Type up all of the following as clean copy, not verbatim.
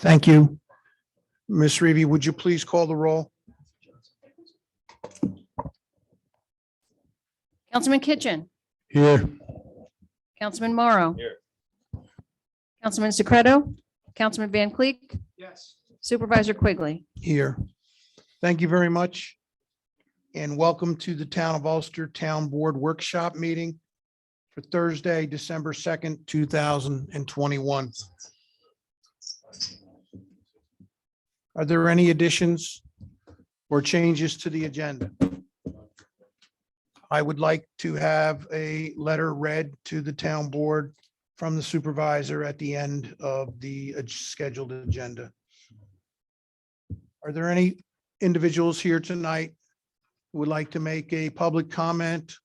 Thank you. Ms. Reevy, would you please call the roll? Councilman Kitchen, Here. Councilman Morrow. Here. Councilman Secreto, Councilman Van Cleek, Yes. Supervisor Quigley. Here. Thank you very much. And welcome to the Town of Ulster Town Board Workshop Meeting for Thursday, December 2nd, 2021. Are there any additions or changes to the agenda? I would like to have a letter read to the town board from the supervisor at the end of the scheduled agenda. Are there any individuals here tonight who would like to make a public comment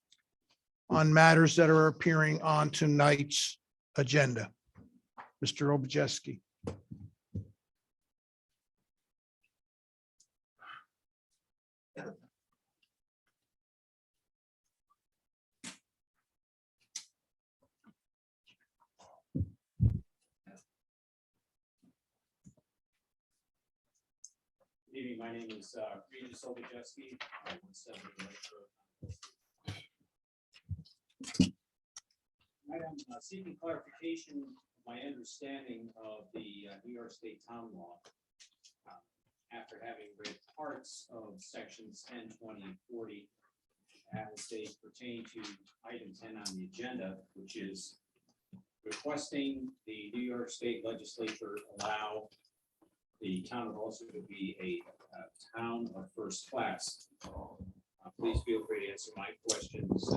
on matters that are appearing on tonight's agenda? Mr. Obujeski. Good evening. My name is Regis Obujeski. I'm 170 I'm seeking clarification of my understanding of the New York State Town Law. After having read parts of sections 10, 20, and 40 as they pertain to item 10 on the agenda, which is requesting the New York State Legislature allow the town of Ulster to be a town of first class. Please feel free to answer my questions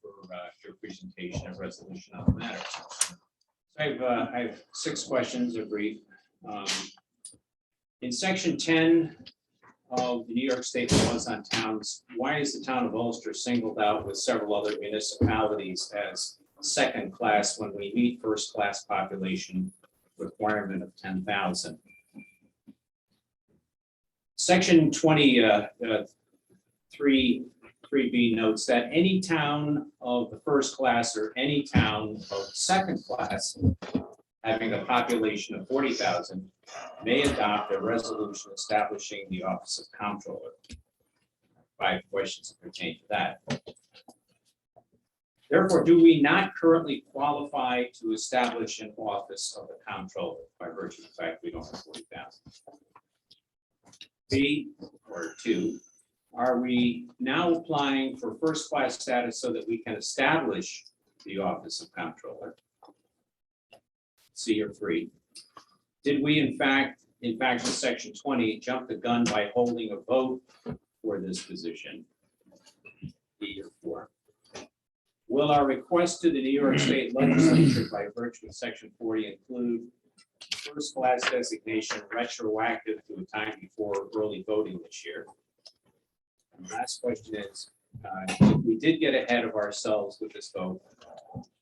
for your presentation and resolution on the matter. So I have 6 questions, they're brief. In section 10 of the New York State laws on towns, why is the town of Ulster singled out with several other municipalities as second class when we meet first class population requirement of 10,000? Section 3B notes that any town of the first class or any town of second class having a population of 40,000 may adopt a resolution establishing the office of comptroller. 5 questions that pertain to that. Therefore, do we not currently qualify to establish an office of the comptroller by virtue of the fact we don't have 40,000? B, or 2, are we now applying for first class status so that we can establish the office of comptroller? C, or 3, did we in fact in section 20 jump the gun by holding a vote for this position? D, or 4. Will our request to the New York State Legislature by virtue of section 40 include first class designation retroactive to a time before early voting this year? And the last question is, if we did get ahead of ourselves with this vote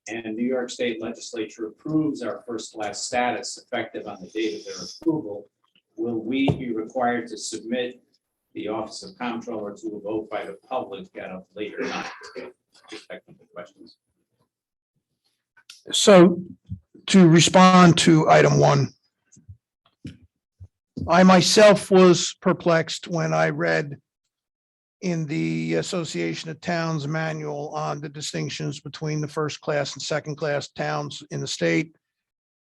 and New York State Legislature approves our first class status effective on the date of their approval, will we be required to submit the office of comptroller to a vote by the public at a later time? Just technical questions. So to respond to item 1, I myself was perplexed when I read in the Association of Towns manual on the distinctions between the first class and second class towns in the state.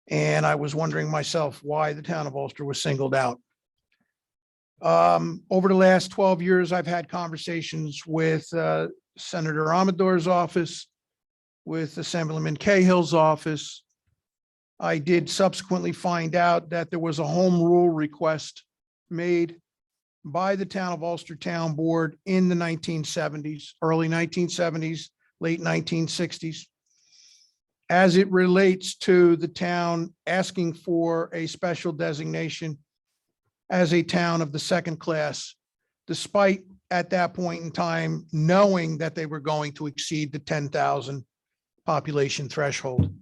And I was wondering myself why the town of Ulster was singled out. Over the last 12 years, I've had conversations with Senator Amador's office, with Assemblyman Cahill's office. I did subsequently find out that there was a home rule request made by the town of Ulster Town Board in the 1970s, early 1970s, late 1960s, as it relates to the town asking for a special designation as a town of the second class, despite at that point in time knowing that they were going to exceed the 10,000 population threshold.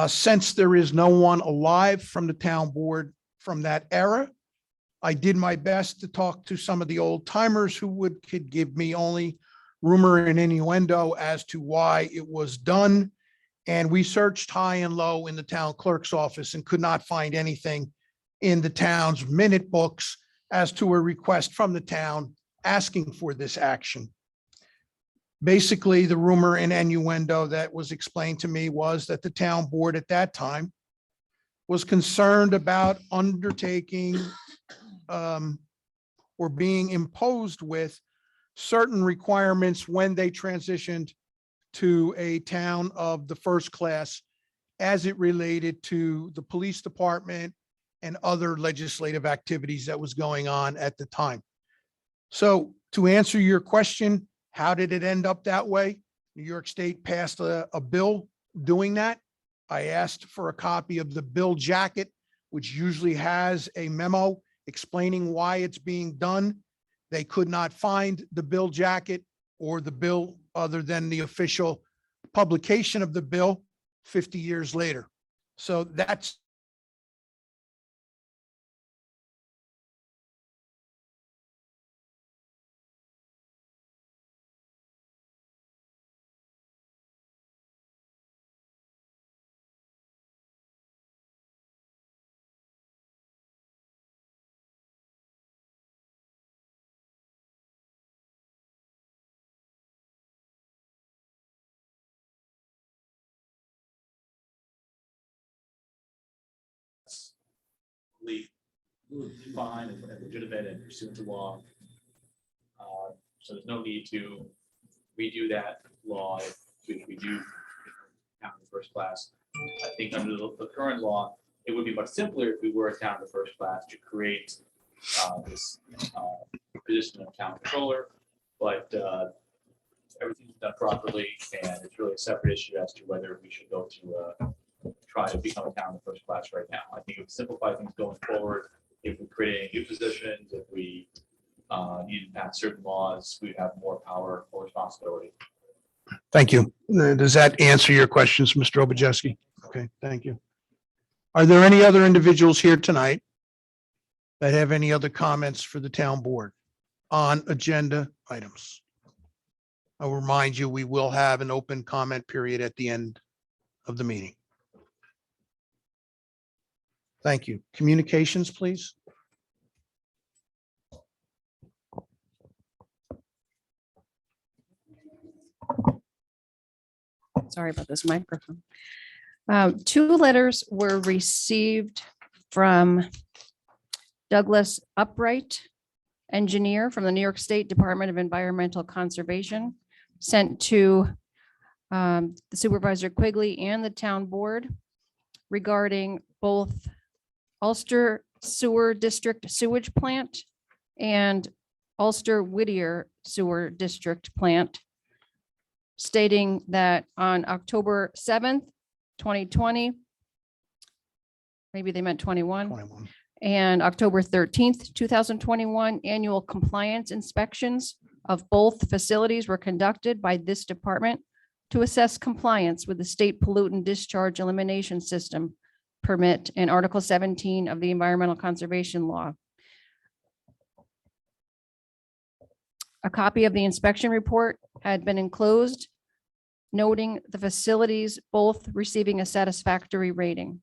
Since there is no one alive from the town board from that era, I did my best to talk to some of the old timers who could give me only rumor and innuendo as to why it was done And we searched high and low in the town clerk's office and could not find anything in the town's minute books as to a request from the town asking for this action. Basically, the rumor and innuendo that was explained to me was that the town board at that time was concerned about undertaking or being imposed with certain requirements when they transitioned to a town of the first class as it related to the police department and other legislative activities that was going on at the time. So to answer your question, how did it end up that way? New York State passed a bill doing that. I asked for a copy of the bill jacket, which usually has a memo explaining why it's being done. They could not find the bill jacket or the bill other than the official publication of the bill 50 years later. So that's fine and legitimate and pursuant to law. So there's no need to redo that law, which we do count in first class. I think under the current law, it would be much simpler if we were a town of the first class to create this position of town controller, but everything's done properly, and it's really a separate issue as to whether we should go to try to become a town of the first class right now. I think it would simplify things going forward. If we create any new positions, if we need to pass certain laws, we'd have more power or responsibility. Thank you. Does that answer your questions, Mr. Obujeski? Okay, thank you. Are there any other individuals here tonight that have any other comments for the town board on agenda items? I'll remind you, we will have an open comment period at the end of the meeting. Thank you. Communications, please. Sorry about this microphone. Two letters were received from Douglas Upright, engineer from the New York State Department of Environmental Conservation, sent to the Supervisor Quigley and the town board regarding both Ulster Sewer District sewage plant and Ulster Whittier Sewer District plant, stating that on October 7th, 2020, maybe they meant 21, 21. and October 13th, 2021, annual compliance inspections of both facilities were conducted by this department to assess compliance with the state pollutant discharge elimination system permit in Article 17 of the Environmental Conservation Law. A copy of the inspection report had been enclosed, noting the facilities both receiving a satisfactory rating.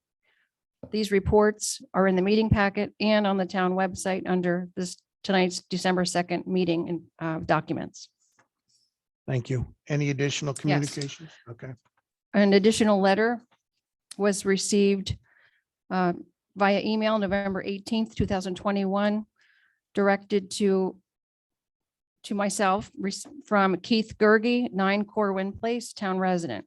These reports are in the meeting packet and on the town website under tonight's December 2nd meeting and documents. Thank you. Any additional communications? Okay. An additional letter was received via email November 18th, 2021, directed to myself from Keith Gerge, 9 Corwin Place, town resident.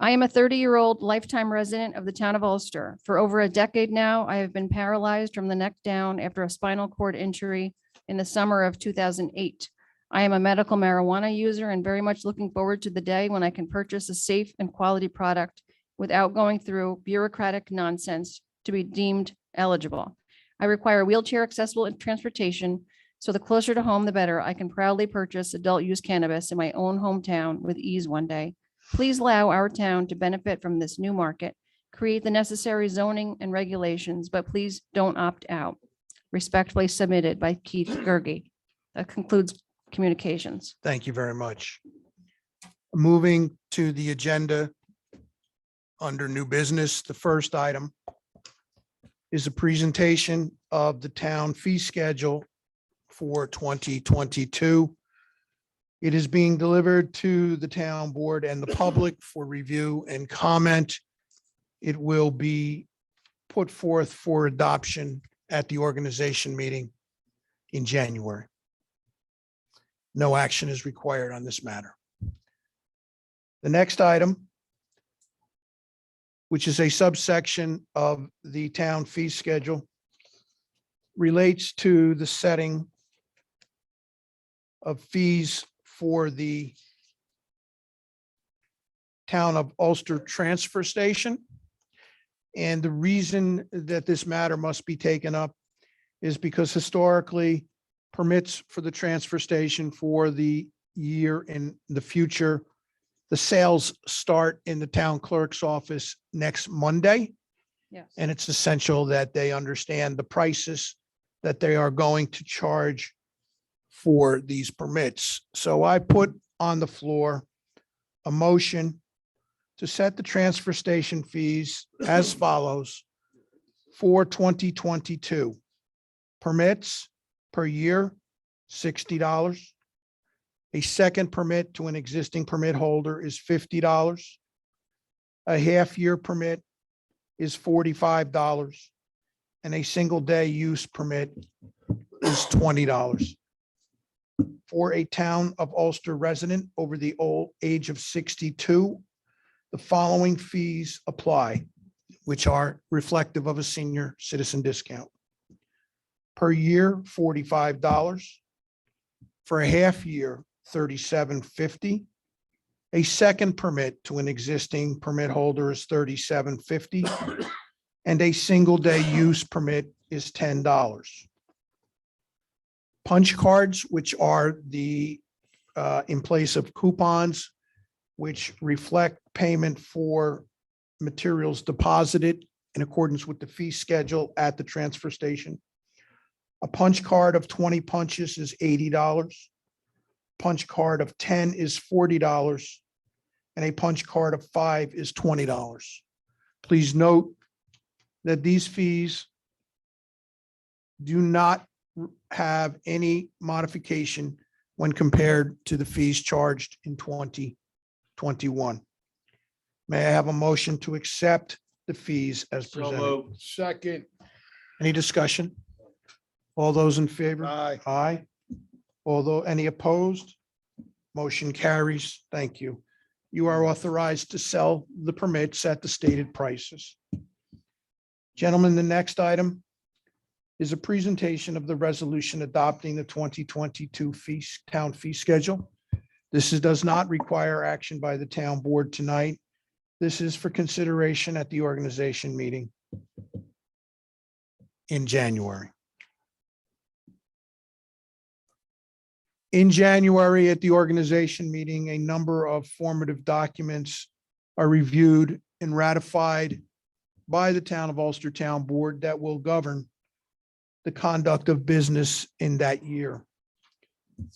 I am a 30-year-old lifetime resident of the town of Ulster. For over a decade now, I have been paralyzed from the neck down after a spinal cord injury in the summer of 2008. I am a medical marijuana user and very much looking forward to the day when I can purchase a safe and quality product without going through bureaucratic nonsense to be deemed eligible. I require wheelchair accessible transportation, so the closer to home, the better. I can proudly purchase adult use cannabis in my own hometown with ease one day. Please allow our town to benefit from this new market, create the necessary zoning and regulations, but please don't opt out. Respectfully submitted by Keith Gerge. That concludes communications. Thank you very much. Moving to the agenda, under new business. The first item is a presentation of the town fee schedule for 2022. It is being delivered to the town board and the public for review and comment. It will be put forth for adoption at the organization meeting in January. No action is required on this matter. The next item, which is a subsection of the town fee schedule, relates to the setting of fees for the town of Ulster Transfer Station. And the reason that this matter must be taken up is because historically, permits for the transfer station for the year in the future, the sales start in the town clerk's office next Monday. Yes. And it's essential that they understand the prices that they are going to charge for these permits. So I put on the floor a motion to set the transfer station fees as follows for 2022. Permits per year, $60. A second permit to an existing permit holder is $50. A half-year permit is $45. And a single-day use permit is $20. For a town of Ulster resident over the old age of 62, the following fees apply, which are reflective of a senior citizen discount. Per year, $45. For a half year, $37.50. A second permit to an existing permit holder is $37.50. And a single day use permit is $10. Punch cards, which are the in place of coupons, which reflect payment for materials deposited in accordance with the fee schedule at the transfer station. A punch card of 20 punches is $80. Punch card of 10 is $40. And a punch card of 5 is $20. Please note that these fees do not have any modification when compared to the fees charged in 2021. May I have a motion to accept the fees as presented? Second. Any discussion? All those in favor? Aye. Aye. Although any opposed? Motion carries. Thank you. You are authorized to sell the permits at the stated prices. Gentlemen, the next item is a presentation of the resolution adopting the 2022 town fee schedule. Does not require action by the town board tonight. This is for consideration at the organization meeting in January. In January, at the organization meeting, a number of formative documents are reviewed and ratified by the Town of Ulster Town Board that will govern the conduct of business in that year.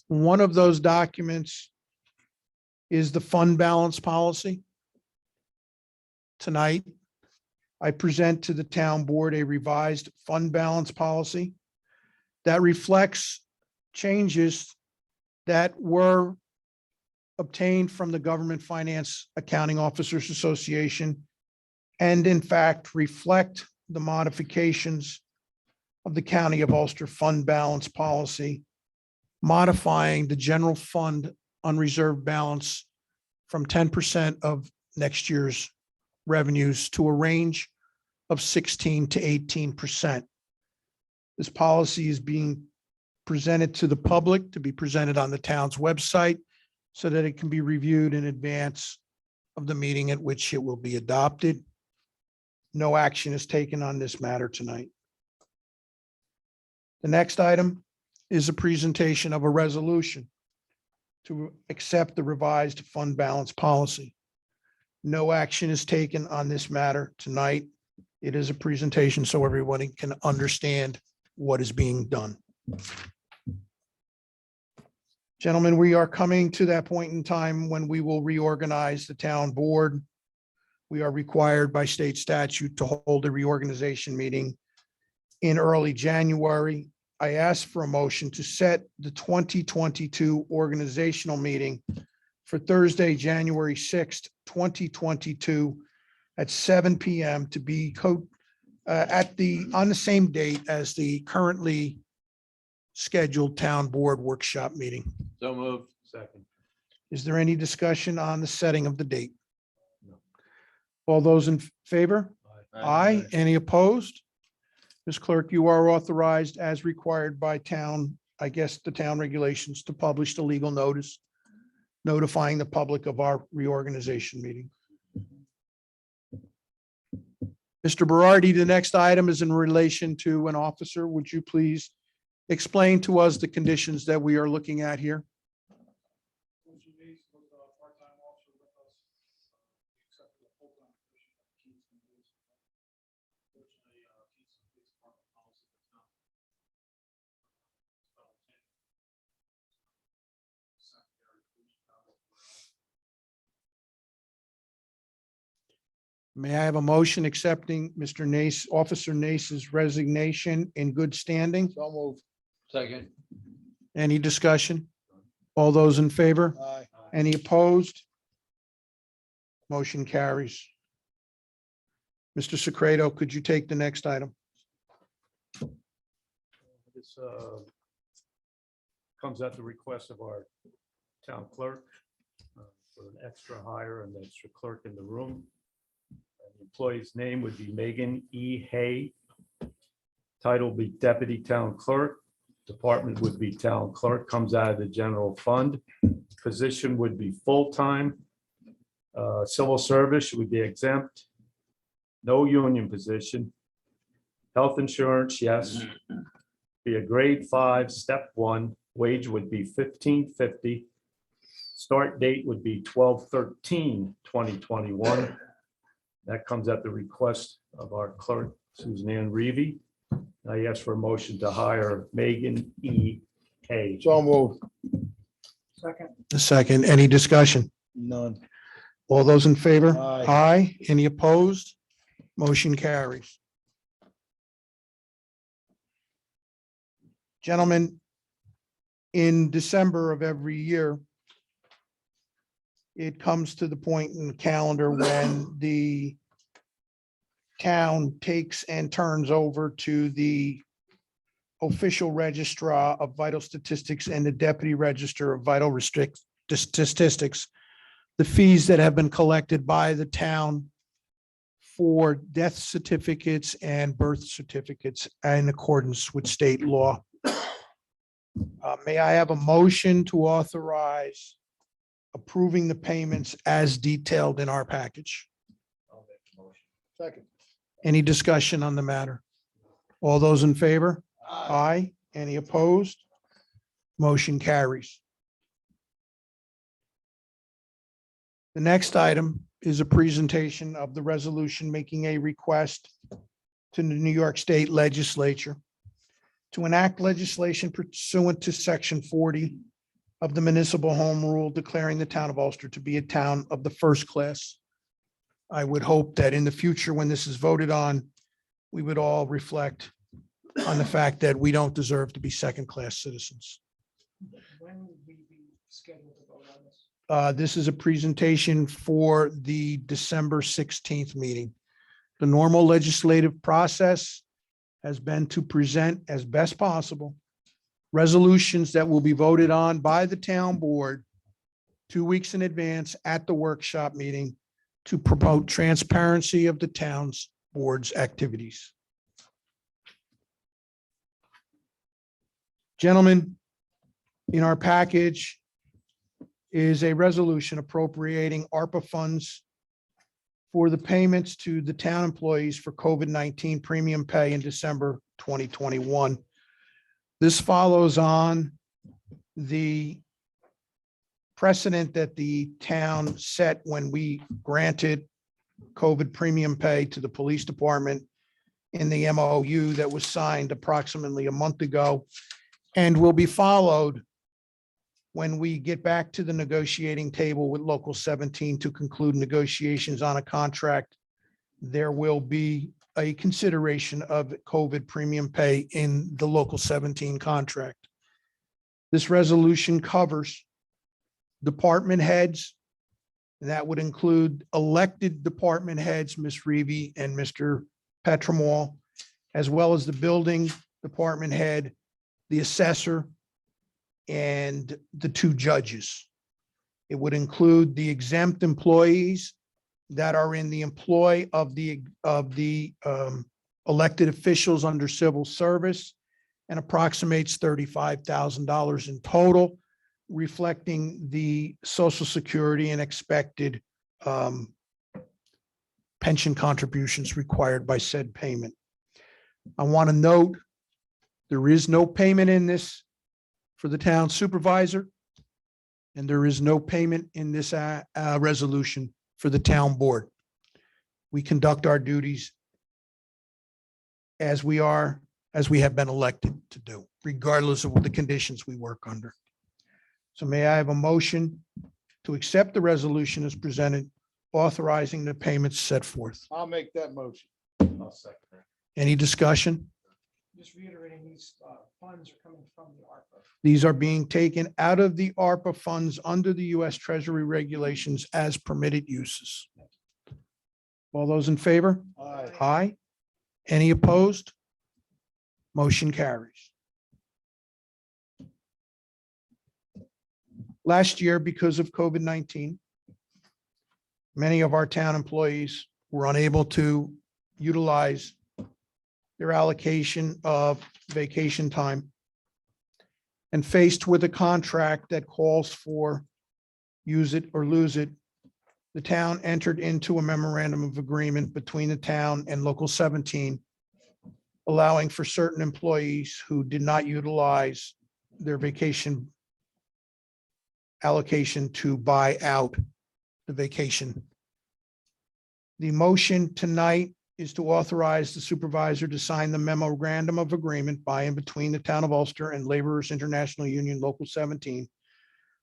One of those documents is the fund balance policy. Tonight, I present to the town board a revised fund balance policy that reflects changes that were obtained from the Government Finance Accounting Officers Association and in fact reflect the modifications of the County of Ulster fund balance policy, modifying the general fund unreserved balance from 10% of next year's revenues to a range of 16 to 18%. This policy is being presented to the public to be presented on the town's website so that it can be reviewed in advance of the meeting at which it will be adopted. No action is taken on this matter tonight. The next item is a presentation of a resolution to accept the revised fund balance policy. No action is taken on this matter tonight. It is a presentation so everybody can understand what is being done. Gentlemen, we are coming to that point in time when we will reorganize the town board. we are required by state statute to hold a reorganization meeting in early January. I ask for a motion to set the 2022 organizational meeting for Thursday, January 6th, 2022 at 7 PM to be on the same date as the currently scheduled town board workshop meeting. So moved. Second. Is there any discussion on the setting of the date? All those in favor? Aye. Any opposed? Ms. Clerk, you are authorized as required by town, I guess, the town regulations to publish the legal notice notifying the public of our reorganization meeting. Mr. Berardi, the next item is in relation to an officer. Would you please explain to us the conditions that we are looking at here? May I have a motion accepting Mr. Nace, Officer Nace's resignation in good standing? So moved. Second. Any discussion? All those in favor? Aye. Any opposed? Motion carries. Mr. Secreto, could you take the next item? This comes at the request of our town clerk for an extra hire, and extra clerk in the room. And the employee's name would be Megan E. Hay. Title would be Deputy Town Clerk. Department would be Town Clerk, comes out of the general fund. Position would be full-time. Civil service would be exempt. No union position. Health insurance, yes. Be a grade 5, step 1. Wage would be $15.50. Start date would be 12/13/2021. That comes at the request of our clerk, Susan Ann Reevy. I ask for a motion to hire Megan E. Hay. So moved. A second, any discussion? None. All those in favor? Aye. Aye. Any opposed? Motion carries. Gentlemen, in December of every year, it comes to the point in the calendar when the town takes and turns over to the official registrar of vital statistics and the deputy register of vital statistics the fees that have been collected by the town for death certificates and birth certificates in accordance with state law. May I have a motion to authorize approving the payments as detailed in our package? I'll make the motion. Second. Any discussion on the matter? All those in favor? Aye. Any opposed? Motion carries. The next item is a presentation of the resolution making a request to the New York State Legislature to enact legislation pursuant to Section 40 of the Municipal Home Rule declaring the town of Ulster to be a town of the first class. I would hope that in the future, when this is voted on, we would all reflect on the fact that we don't deserve to be second-class citizens. When would we be scheduled to vote on this? This is a presentation for the December 16th meeting. The normal legislative process has been to present as best possible resolutions that will be voted on by the town board 2 weeks in advance at the workshop meeting to promote transparency of the town's board's activities. Gentlemen, in our package is a resolution appropriating ARPA funds for the payments to the town employees for COVID-19 premium pay in December 2021. This follows on the precedent that the town set when we granted COVID premium pay to the police department in the MOU that was signed approximately a month ago and will be followed when we get back to the negotiating table with Local 17 to conclude negotiations on a contract, there will be a consideration of COVID premium pay in the Local 17 contract. This resolution covers department heads. And that would include elected department heads, Ms. Reevy and Mr. Petramwall, as well as the building department head, the assessor, and the 2 judges. It would include the exempt employees that are in the employ of the elected officials under civil service, and approximates $35,000 in total, reflecting the Social Security and expected pension contributions required by said payment. I want to note, there is no payment in this for the town supervisor, and there is no payment in this resolution for the town board. We conduct our duties as we have been elected to do, regardless of the conditions we work under. So may I have a motion to accept the resolution as presented, authorizing the payments set forth? I'll make that motion. I'll second that. Any discussion? Just reiterating, these funds are coming from the ARPA. These are being taken out of the ARPA funds under the U.S. Treasury regulations as permitted uses. All those in favor? Aye. Aye. Any opposed? Motion carries. Last year, because of COVID-19, many of our town employees were unable to utilize their allocation of vacation time. And faced with a contract that calls for use it or lose it, the town entered into a memorandum of agreement between the town and Local 17, allowing for certain employees who did not utilize their vacation allocation to buy out the vacation. The motion tonight is to authorize the supervisor to sign the memorandum of agreement by and between the town of Ulster and Laborers International Union Local 17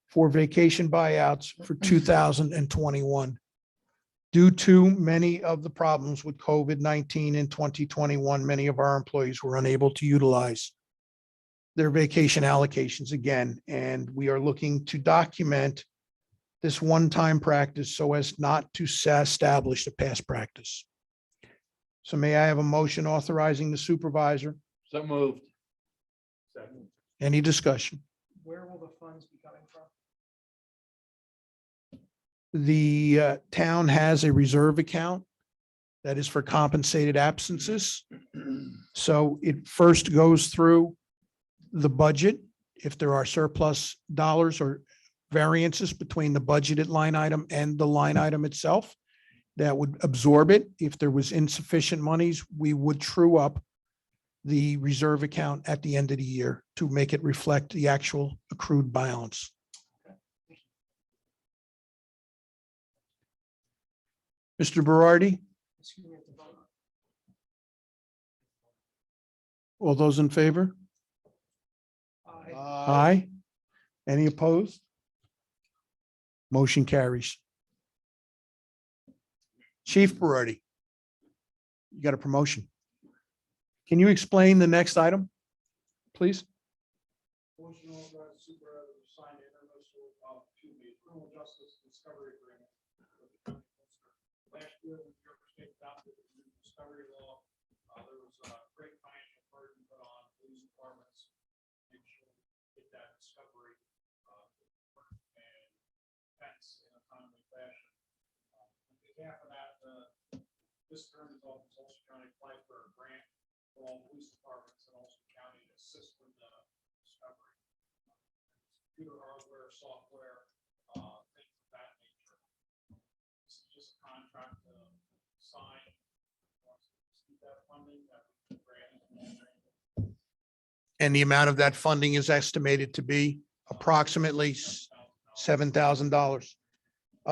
for vacation buyouts for 2021. Due to many of the problems with COVID-19 in 2021, many of our employees were unable to utilize their vacation allocations again, and we are looking to document this one-time practice so as not to establish a past practice. So may I have a motion authorizing the supervisor? So moved. Second. Any discussion? Where will the funds be coming from? The town has a reserve account that is for compensated absences. So it first goes through the budget. If there are surplus dollars or variances between the budgeted line item and the line item itself, that would absorb it. If there was insufficient monies, we would true up the reserve account at the end of the year to make it reflect the actual accrued balance. Mr. Berardi, Excuse me, at the vote. all those in favor? Aye. Aye. Any opposed? Motion carries. Chief Berardi, you got a promotion. Can you explain the next item, please? Motion authorized supervisor to sign the criminal justice discovery agreement with the county of Ulster. Last year, when New York State adopted the new discovery law, there was a great financial burden put on police departments. Make sure we get that discovery and defense in a timely fashion. On behalf of that, this attorney's office, Ulster County, applied for a grant for all police departments in Ulster County to assist with the discovery. Computer hardware, software, things of that nature. This is just a contract to sign. Once we receive that funding, that we can grant. And the amount of that funding is estimated to be approximately $7,000.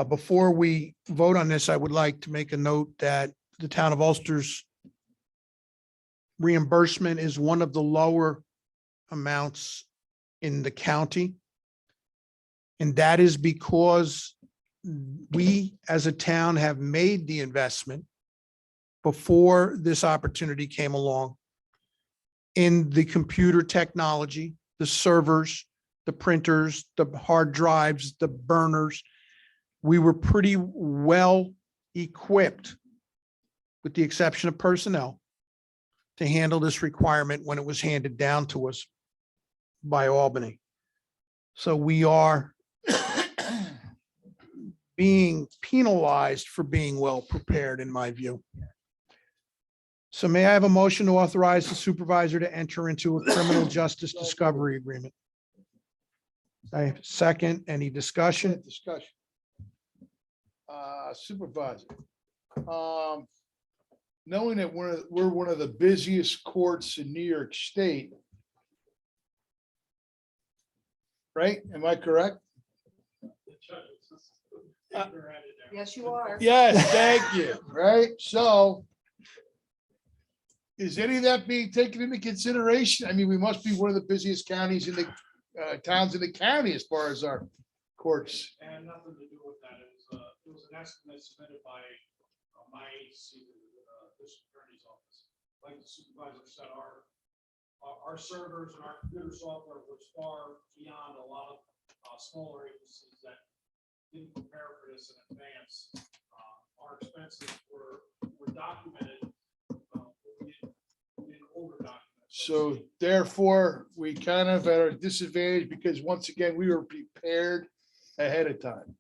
Before we vote on this, I would like to make a note that the town of Ulster's reimbursement is one of the lower amounts in the county. And that is because we as a town have made the investment before this opportunity came along in the computer technology, the servers, the printers, the hard drives, the burners. We were pretty well equipped, with the exception of personnel, to handle this requirement when it was handed down to us by Albany. So we are being penalized for being well prepared, in my view. So may I have a motion to authorize the supervisor to enter into a criminal justice discovery agreement? I have a second. Any discussion? Discussion. Supervisor. Knowing that we're one of the busiest courts in New York State. Right? Am I correct? Yes, you are. Yes, thank you. Right, so. Is any of that being taken into consideration? I mean, we must be one of the busiest counties in the towns in the county as far as our courts. And nothing to do with that. It was an estimate submitted by my agency, the district attorney's office. Like the supervisor said, our servers and our computer software was far beyond a lot of smaller agencies that didn't prepare for this in advance. Our expenses were documented. We didn't over-document. So therefore, we kind of at a disadvantage because once again, we were prepared ahead of time.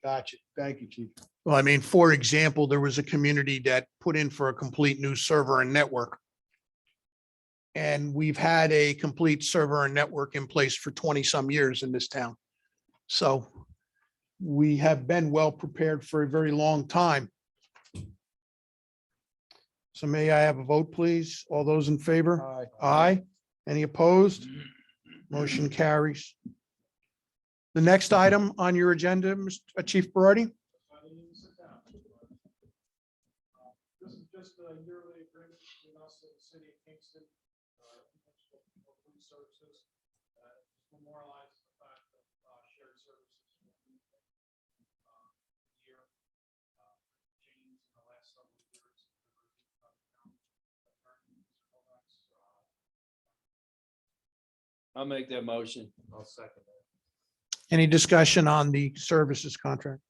Gotcha. Thank you, Chief. Well, I mean, for example, there was a community that put in for a complete new server and network. And we've had a complete server and network in place for 20-some years in this town. So we have been well prepared for a very long time. So may I have a vote, please? All those in favor? Aye. Aye. Any opposed? Motion carries. The next item on your agenda, Chief Berardi? This is just a yearly agreement between us and the city of Kingston. Police services, memorialize the fact that shared services. Year. Changed in the last several years. I'll make that motion. I'll second that. Any discussion on the services contract?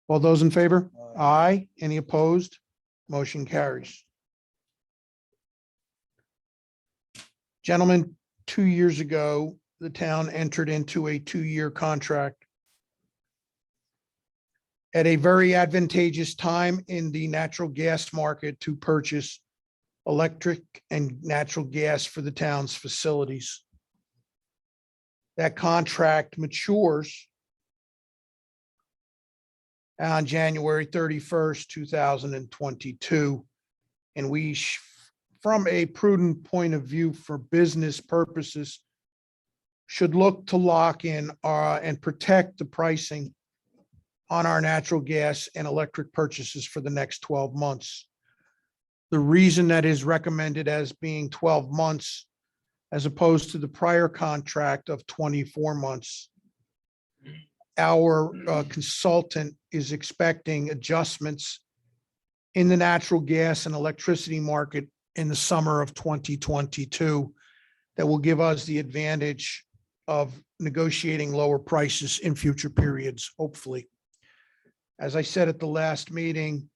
All those in favor? Aye. Any opposed? Motion carries. Gentlemen, 2 years ago, the town entered into a 2-year contract at a very advantageous time in the natural gas market to purchase electric and natural gas for the town's facilities. That contract matures on January 31st, 2022. And we, from a prudent point of view for business purposes, should look to lock in and protect the pricing on our natural gas and electric purchases for the next 12 months. The reason that is recommended as being 12 months as opposed to the prior contract of 24 months. Our consultant is expecting adjustments in the natural gas and electricity market in the summer of 2022 that will give us the advantage of negotiating lower prices in future periods, hopefully. As I said at the last meeting,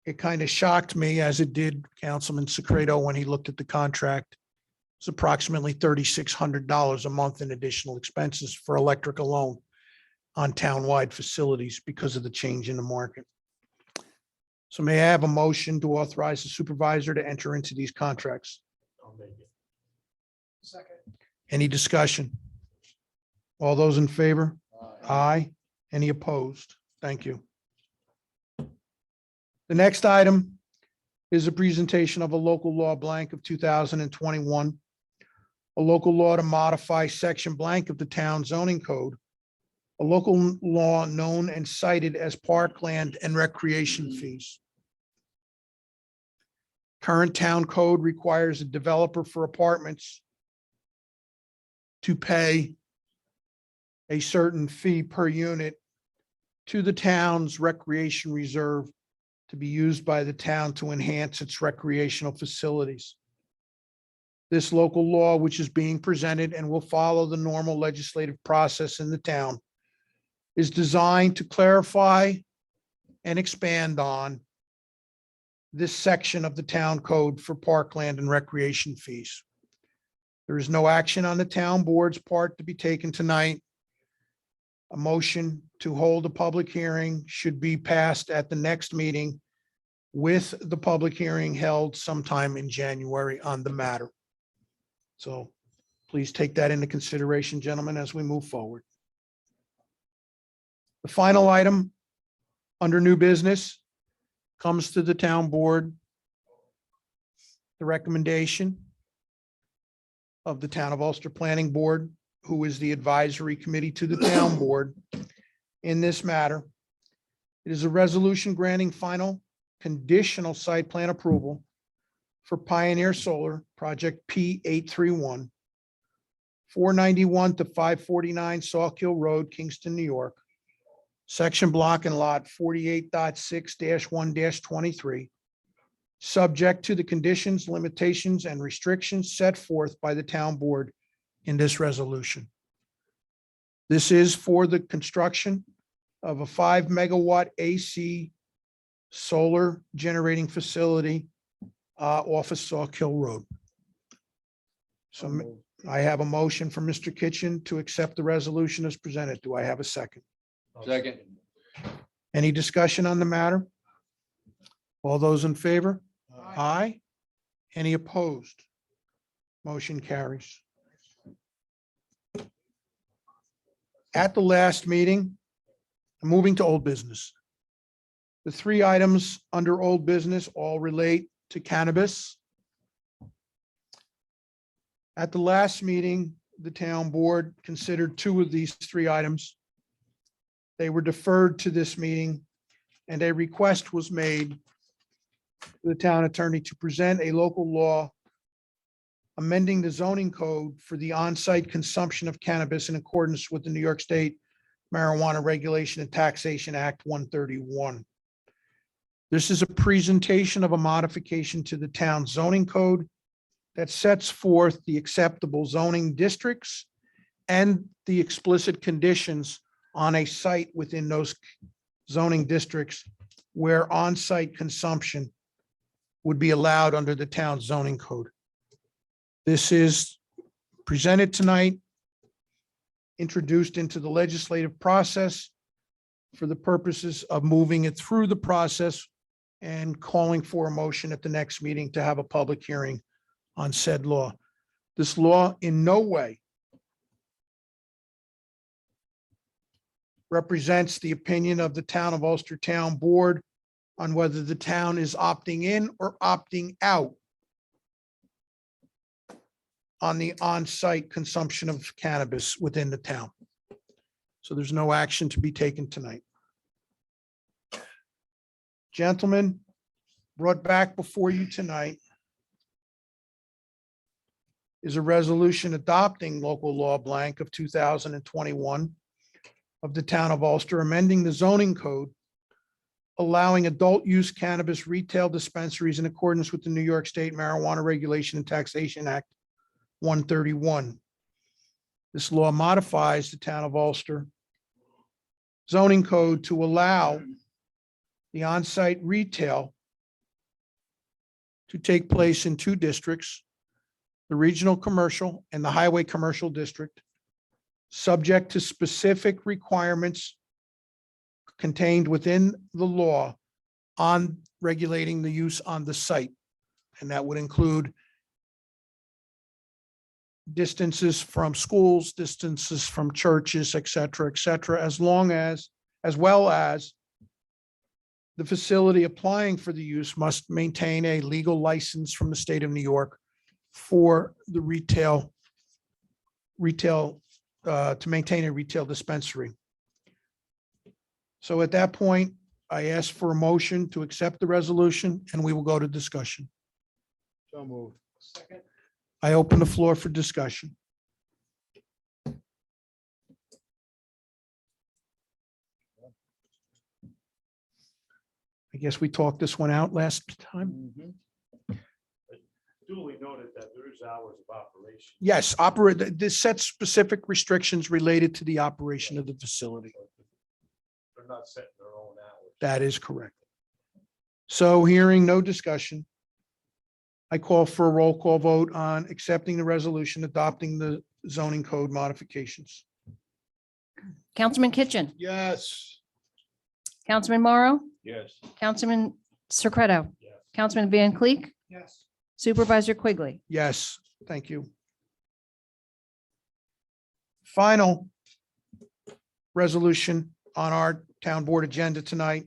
it kind of shocked me, as it did Councilman Secreto when he looked at the contract. It's approximately $3,600 a month in additional expenses for electric alone on townwide facilities because of the change in the market. So may I have a motion to authorize the supervisor to enter into these contracts? I'll make it. Second. Any discussion? All those in favor? Aye. Any opposed? Thank you. The next item is a presentation of a local law blank of 2021. A local law to modify section blank of the town zoning code. A local law known and cited as parkland and recreation fees. Current town code requires a developer for apartments to pay a certain fee per unit to the town's recreation reserve to be used by the town to enhance its recreational facilities. This local law, which is being presented and will follow the normal legislative process in the town, is designed to clarify and expand on this section of the town code for parkland and recreation fees. There is no action on the town board's part to be taken tonight. A motion to hold a public hearing should be passed at the next meeting, with the public hearing held sometime in January on the matter. So please take that into consideration, gentlemen, as we move forward. The final item under new business comes to the town board. The recommendation of the Town of Ulster Planning Board, who is the advisory committee to the town board in this matter. It is a resolution granting final conditional site plan approval for Pioneer Solar Project P831, 491 to 549 Sawkill Road, Kingston, New York. Section block and lot 48.6-1-23, subject to the conditions, limitations, and restrictions set forth by the town board in this resolution. This is for the construction of a 5 megawatt AC solar generating facility off of Sawkill Road. So I have a motion from Mr. Kitchen to accept the resolution as presented. Do I have a second? Second. Any discussion on the matter? All those in favor? Aye. Any opposed? Motion carries. At the last meeting, moving to old business. The three items under old business all relate to cannabis. At the last meeting, the town board considered two of these three items. They were deferred to this meeting, and a request was made to the town attorney to present a local law amending the zoning code for the on-site consumption of cannabis in accordance with the New York State Marijuana Regulation and Taxation Act 131. This is a presentation of a modification to the town zoning code that sets forth the acceptable zoning districts and the explicit conditions on a site within those zoning districts where on-site consumption would be allowed under the town zoning code. This is presented tonight, introduced into the legislative process for the purposes of moving it through the process and calling for a motion at the next meeting to have a public hearing on said law. This law in no way represents the opinion of the Town of Ulster Town Board on whether the town is opting in or opting out on the on-site consumption of cannabis within the town. So there's no action to be taken tonight. Gentlemen, brought back before you tonight is a resolution adopting local law blank of 2021 of the Town of Ulster, amending the zoning code, allowing adult use cannabis retail dispensaries in accordance with the New York State Marijuana Regulation and Taxation Act 131. This law modifies the Town of Ulster zoning code to allow the on-site retail to take place in two districts, the regional commercial and the highway commercial district, subject to specific requirements contained within the law on regulating the use on the site. And that would include distances from schools, distances from churches, et cetera, as well as the facility applying for the use must maintain a legal license from the state of New York for the retail to maintain a retail dispensary. So at that point, I ask for a motion to accept the resolution and we will go to discussion. So moved. Second. I open the floor for discussion. I guess we talked this one out last time. Mhm. Duly noted that there is hours of operation. Yes, this sets specific restrictions related to the operation of the facility. They're not setting their own hours. That is correct. So hearing no discussion, I call for a roll call vote on accepting the resolution adopting the zoning code modifications. Councilman Kitchen, Yes. Councilman Morrow, Yes. Councilman Secreto, Yes. Councilman Van Cleek, Yes. Supervisor Quigley. Yes, thank you. Final resolution on our town board agenda tonight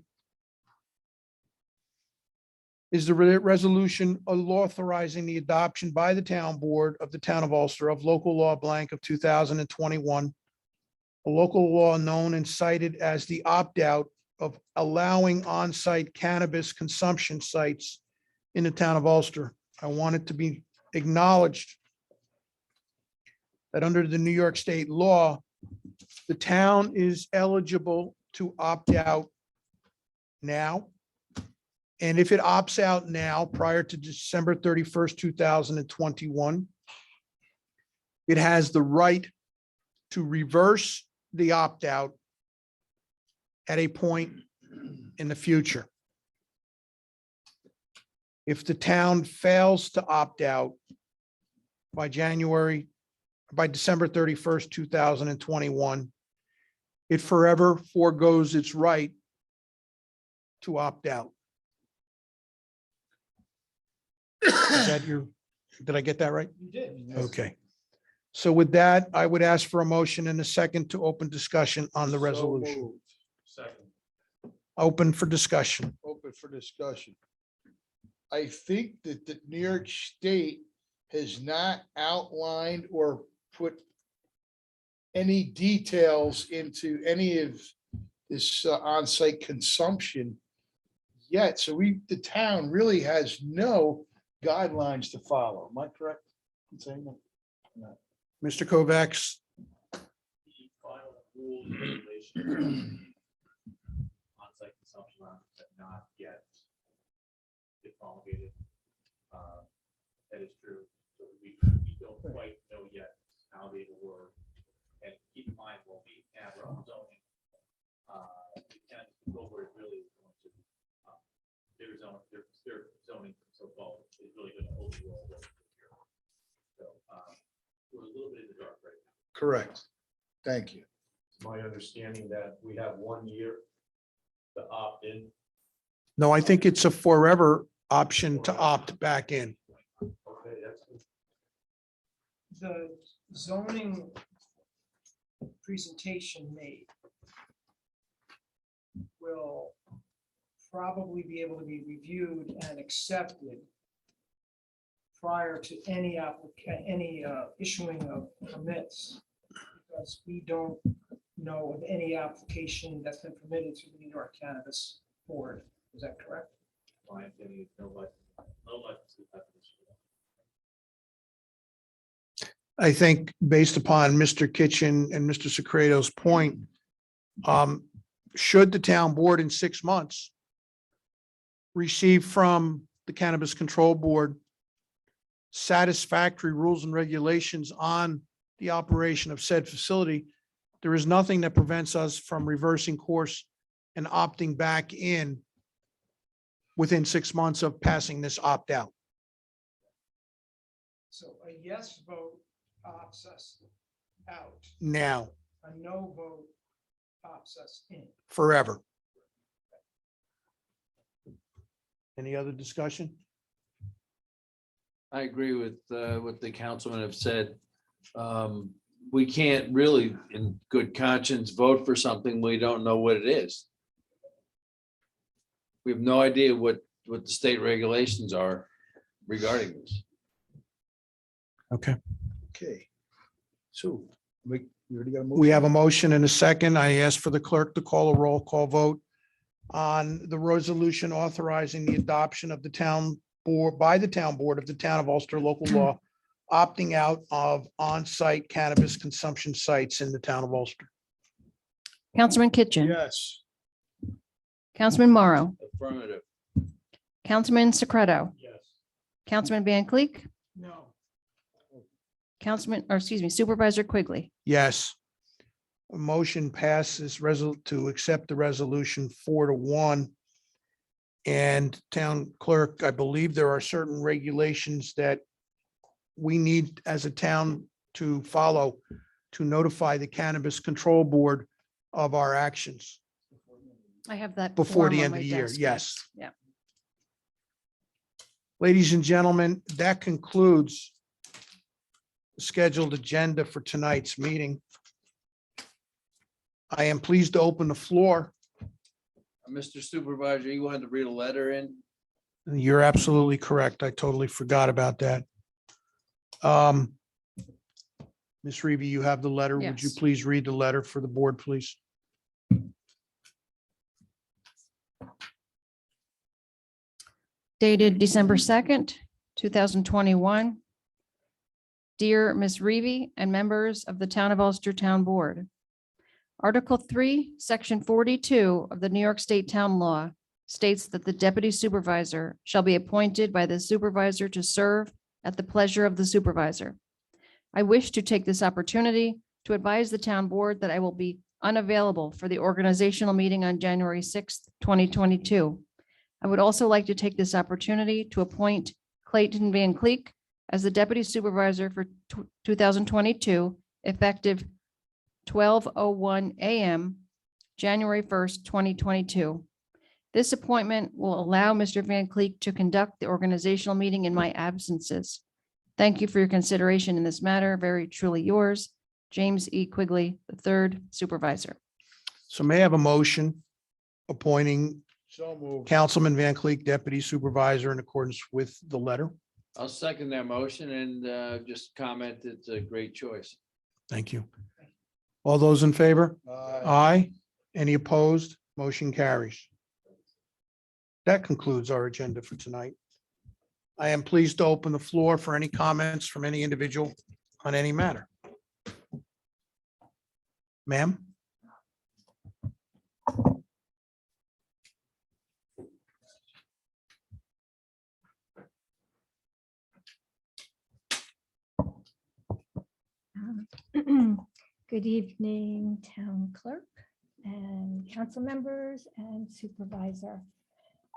is the resolution authorizing the adoption by the town board of the town of Ulster of local law blank of 2021, a local law known and cited as the opt-out of allowing on-site cannabis consumption sites in the town of Ulster. I want it to be acknowledged that under the New York State law, the town is eligible to opt out now. And if it opts out now, prior to December 31st, 2021, it has the right to reverse the opt-out at a point in the future. If the town fails to opt out by December 31st, 2021, it forever forgoes its right to opt out. Is that did I get that right? You did. Okay. So with that, I would ask for a motion and a second to open discussion on the So resolution. moved. Second. Open for discussion. Open for discussion. I think that the New York State has not outlined or put any details into any of this on-site consumption yet. So the town really has no guidelines to follow. Am I correct in saying that? Mr. Kovacs, The final rules and regulations on-site consumption lounges have not yet been promulgated. That is true. So we don't quite know yet how they will work. And keep in mind, when we have our own zoning, the cannabis control board is really going to, their zoning so-called is really going to overrule what we do here. So we're a little bit in the dark right now. Correct. Thank you. It's my understanding that we have 1 year to opt in. no, I think it's a forever option to opt back in. Okay, that's good. The zoning presentation made will probably be able to be reviewed and accepted prior to any issuing of permits. Because we don't know of any application that's been permitted through the New York Cannabis Board. Is that correct? My opinion is no license definition. I think based upon Mr. Kitchen and Mr. Secreto's point, should the town board in 6 months receive from the Cannabis Control Board satisfactory rules and regulations on the operation of said facility, there is nothing that prevents us from reversing course and opting back in within 6 months of passing this opt-out. So a yes vote opts us out, Now, a no vote opts us in. forever. Any other discussion? I agree with what the councilmen have said. We can't really, in good conscience, vote for something we don't know what it is. We have no idea what the state regulations are regarding this. Okay. Okay. So we already got a motion? We have a motion and a second. I ask for the clerk to call a roll call vote on the resolution authorizing the adoption of the town board by the town board of the town of Ulster local law, opting out of on-site cannabis consumption sites in the town of Ulster. Councilman Kitchen, Yes. Councilman Morrow, Affirmative. Councilman Secreto, Yes. Councilman Van Cleek, No. Supervisor Quigley. Yes. A motion passes to accept the resolution 4-1. And Town Clerk, I believe there are certain regulations that we need as a town to follow to notify the Cannabis Control Board of our actions. I have that. Before form the on end of my the year, desk, yes. Yeah. Ladies and gentlemen, that concludes the scheduled agenda for tonight's meeting. I am pleased to open the floor. Mr. Supervisor, you wanted to read a letter in? You're absolutely correct. I totally forgot about that. Ms. Reeve, you have the letter. Would you Yes. please read the letter for the board, please? Dated December 2nd, 2021. Dear Ms. Reeve and members of the Town of Ulster Town Board. Article 3, Section 42 of the New York State Town Law states that the deputy supervisor shall be appointed by the supervisor to serve at the pleasure of the supervisor. I wish to take this opportunity to advise the town board that I will be unavailable for the organizational meeting on January 6th, 2022. I would also like to take this opportunity to appoint Clayton Van Cleek as the deputy supervisor for 2022, effective 12:01 a.m., January 1st, 2022. This appointment will allow Mr. Van Cleek to conduct the organizational meeting in my absences. Thank you for your consideration in this matter. Very truly yours, James E. Quigley, III, Supervisor. So may I have a motion appointing So moved. Councilman Van Cleek Deputy Supervisor in accordance with the letter? I'll second that motion and just comment it's a great choice. Thank you. All those in favor? Aye. Aye. Any opposed? Motion carries. That concludes our agenda for tonight. I am pleased to open the floor for any comments from any individual on any matter. Ma'am? Good evening, Town Clerk and council members and supervisor.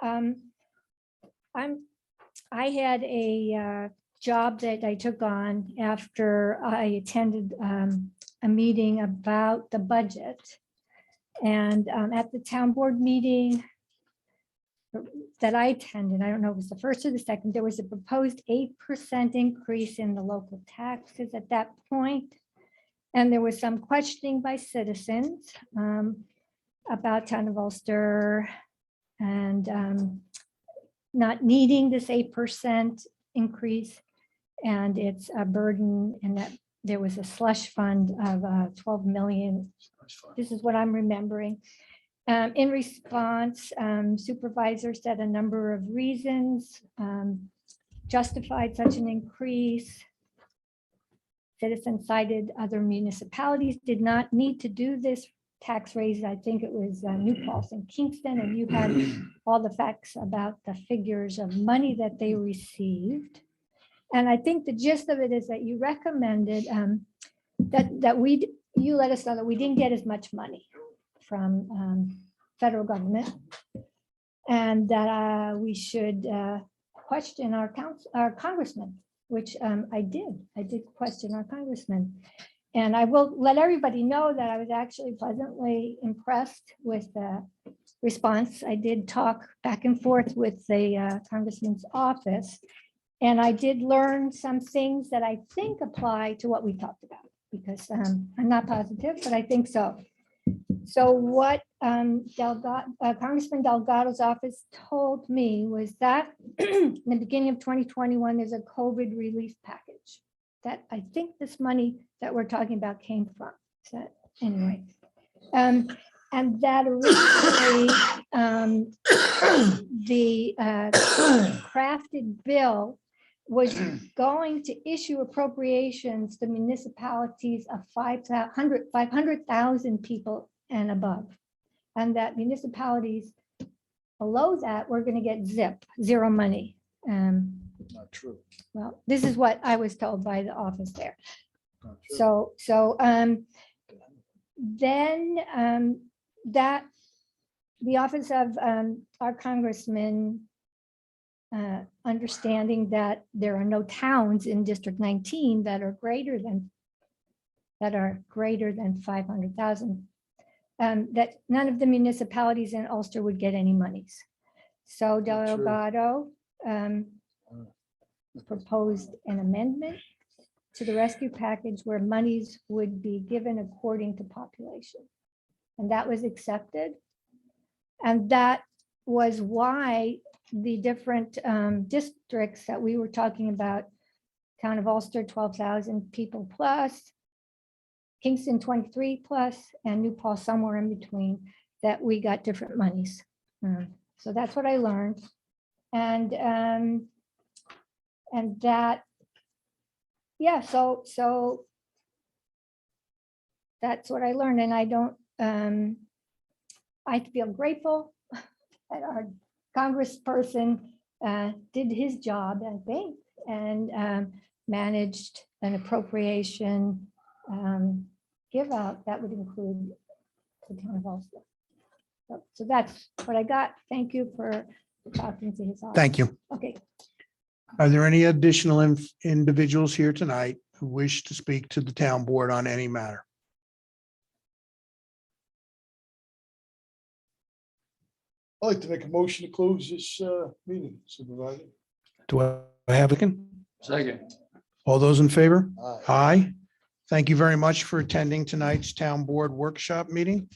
I had a job that I took on after I attended a meeting about the budget. And at the town board meeting that I attended, I don't know if it was the first or the second, there was a proposed 8% increase in the local taxes at that point. And there was some questioning by citizens about Town of Ulster and not needing this 8% increase. And it's a burden, and that there was a slush fund of 12 million. This is what I'm remembering. In response, supervisor said a number of reasons justified such an increase. Citizens cited other municipalities did not need to do this tax raise. I think it was New Paltz and Kingston, and you had all the facts about the figures of money that they received. And I think the gist of it is that you recommended you let us know that we didn't get as much money from federal government, and that we should question our congressman, which I did. I did question our congressman. And I will let everybody know that I was actually pleasantly impressed with the response. I did talk back and forth with the congressman's office, and I did learn some things that I think apply to what we talked about, because I'm not positive, but I think so. So what Congressman Delgado's office told me was that in the beginning of 2021, there's a COVID relief package that I think this money that we're talking about came from. So anyway, and that originally the crafted bill was going to issue appropriations to municipalities of 500,000 people and above. And that municipalities below that, we're gonna get zero money. Not true. Well, this is what I was told by the office there. Not true. So, then, that, the office of, our congressman, understanding that there are no towns in District 19 that are greater than 500,000, that none of the municipalities in Ulster would get any monies. So Not true. Delgado, proposed an amendment to the rescue package where monies would be given according to population. And that was accepted. And that was why the different districts that we were talking about, town of Ulster, 12,000 people plus, Kingston, 23 plus, and New Paltz somewhere in between, that we got different monies. So that's what I learned. And that, yeah, so that's what I learned, and I don't, I feel grateful that our congressperson did his job, I think, and managed an appropriation give out that would include the town of Ulster. So that's what I got. Thank you for talking to his office. Thank you. Okay. Are there any additional individuals here tonight who wish to speak to the town board on any matter? I'd like to make a motion to close this meeting, Supervisor. Do I have a second? Second. All those in favor? Aye. Aye. Thank you very much for attending tonight's town board workshop meeting.